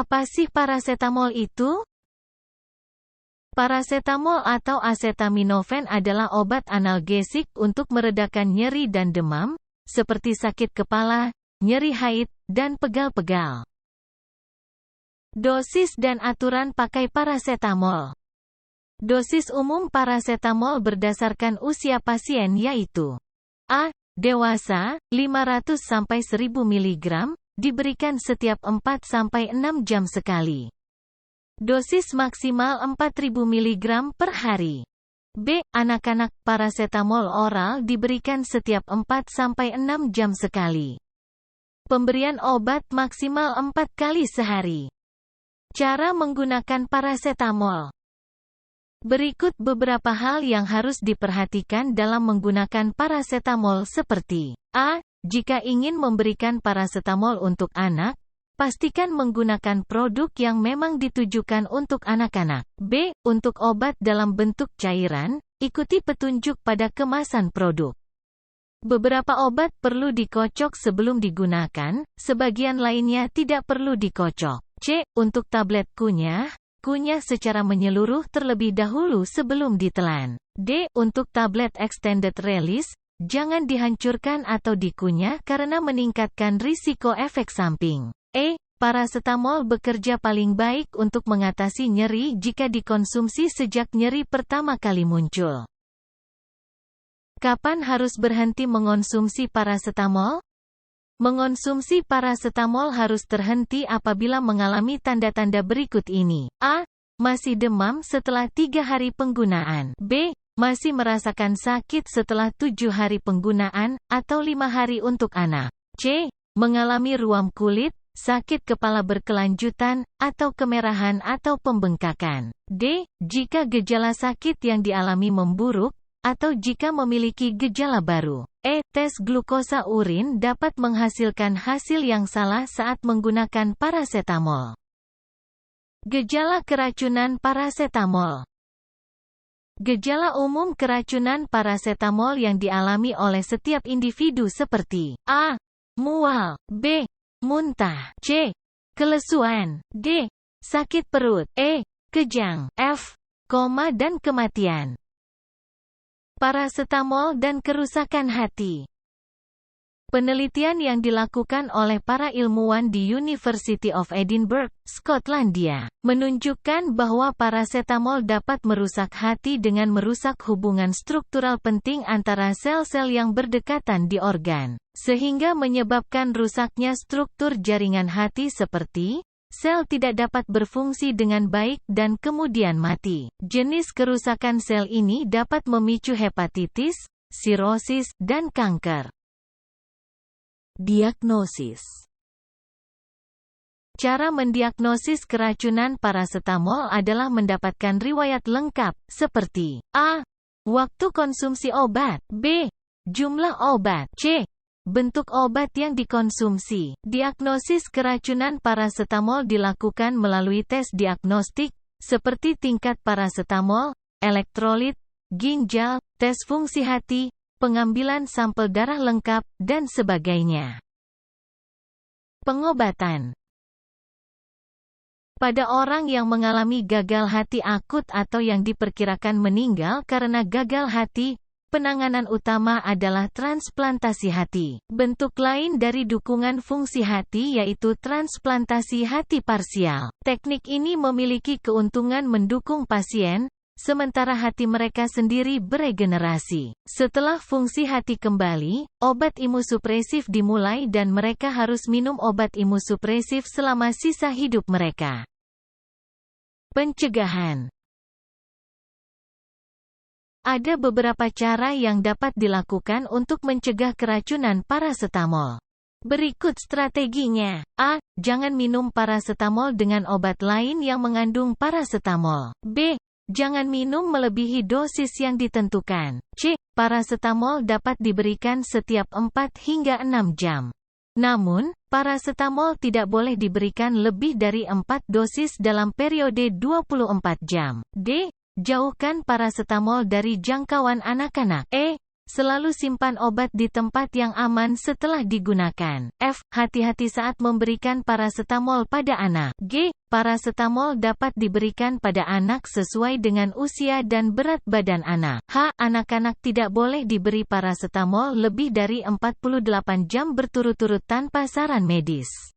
Apa sih parasetamol itu? Parasetamol atau acetaminophen adalah obat analgesik untuk meredakan nyeri dan demam, seperti sakit kepala, nyeri haid, dan pegal-pegal. Dosis dan aturan pakai parasetamol. Dosis umum parasetamol berdasarkan usia pasien yaitu A. Dewasa, 500–1000 mg, diberikan setiap 4–6 jam sekali. Dosis maksimal 4000 mg per hari. B. Anak-anak, parasetamol oral diberikan setiap 4–6 jam sekali. Pemberian obat maksimal 4 kali sehari. Cara menggunakan parasetamol. Berikut beberapa hal yang harus diperhatikan dalam menggunakan parasetamol seperti A. Jika ingin memberikan parasetamol untuk anak, pastikan menggunakan produk yang memang ditujukan untuk anak-anak. B. Untuk obat dalam bentuk cairan, ikuti petunjuk pada kemasan produk. Beberapa obat perlu dikocok sebelum digunakan, sebagian lainnya tidak perlu dikocok. C. Untuk tablet kunyah, kunyah secara menyeluruh terlebih dahulu sebelum ditelan. D. Untuk tablet extended release, jangan dihancurkan atau dikunyah karena meningkatkan risiko efek samping. Parasetamol bekerja paling baik untuk mengatasi nyeri jika dikonsumsi sejak nyeri pertama kali muncul. Kapan harus berhenti mengonsumsi parasetamol? Mengonsumsi parasetamol harus terhenti apabila mengalami tanda-tanda berikut ini. A. Masih demam setelah 3 hari penggunaan. B. Masih merasakan sakit setelah 7 hari penggunaan, atau 5 hari untuk anak. C. Mengalami ruam kulit, sakit kepala berkelanjutan, atau kemerahan atau pembengkakan. D. Jika gejala sakit yang dialami memburuk, atau jika memiliki gejala baru. Tes glukosa urin dapat menghasilkan hasil yang salah saat menggunakan parasetamol. Gejala keracunan parasetamol. Gejala umum keracunan parasetamol yang dialami oleh setiap individu seperti A. Mual, B. Muntah, C. Kelesuan, D. Sakit perut, E. Kejang, F. Koma dan kematian. Parasetamol dan kerusakan hati. Penelitian yang dilakukan oleh para ilmuwan di University of Edinburgh, Skotlandia, menunjukkan bahwa parasetamol dapat merusak hati dengan merusak hubungan struktural penting antara sel-sel yang berdekatan di organ, sehingga menyebabkan rusaknya struktur jaringan hati seperti sel tidak dapat berfungsi dengan baik dan kemudian mati. Jenis kerusakan sel ini dapat memicu hepatitis, sirosis, dan kanker. Diagnosis. Cara mendiagnosis keracunan parasetamol adalah mendapatkan riwayat lengkap, seperti A. Waktu konsumsi obat, B. Jumlah obat, C. Bentuk obat yang dikonsumsi. Diagnosis keracunan parasetamol dilakukan melalui tes diagnostik, seperti tingkat parasetamol, elektrolit, ginjal, tes fungsi hati, pengambilan sampel darah lengkap, dan sebagainya. Pengobatan. Pada orang yang mengalami gagal hati akut atau yang diperkirakan meninggal karena gagal hati, penanganan utama adalah transplantasi hati. Bentuk lain dari dukungan fungsi hati yaitu transplantasi hati parsial. Teknik ini memiliki keuntungan mendukung pasien, sementara hati mereka sendiri beregenerasi. Setelah fungsi hati kembali, obat imusupresif dimulai dan mereka harus minum obat imusupresif selama sisa hidup mereka. Pencegahan. Ada beberapa cara yang dapat dilakukan untuk mencegah keracunan parasetamol. Berikut strateginya. A. Jangan minum parasetamol dengan obat lain yang mengandung parasetamol. B. Jangan minum melebihi dosis yang ditentukan. C. Parasetamol dapat diberikan setiap 4 hingga 6 jam. Namun, parasetamol tidak boleh diberikan lebih dari 4 dosis dalam periode 24 jam. D. Jauhkan parasetamol dari jangkauan anak-anak. E. Selalu simpan obat di tempat yang aman setelah digunakan. F. Hati-hati saat memberikan parasetamol pada anak. G. Parasetamol dapat diberikan pada anak sesuai dengan usia dan berat badan anak. H. Anak-anak tidak boleh diberi parasetamol lebih dari 48 jam berturut-turut tanpa saran medis.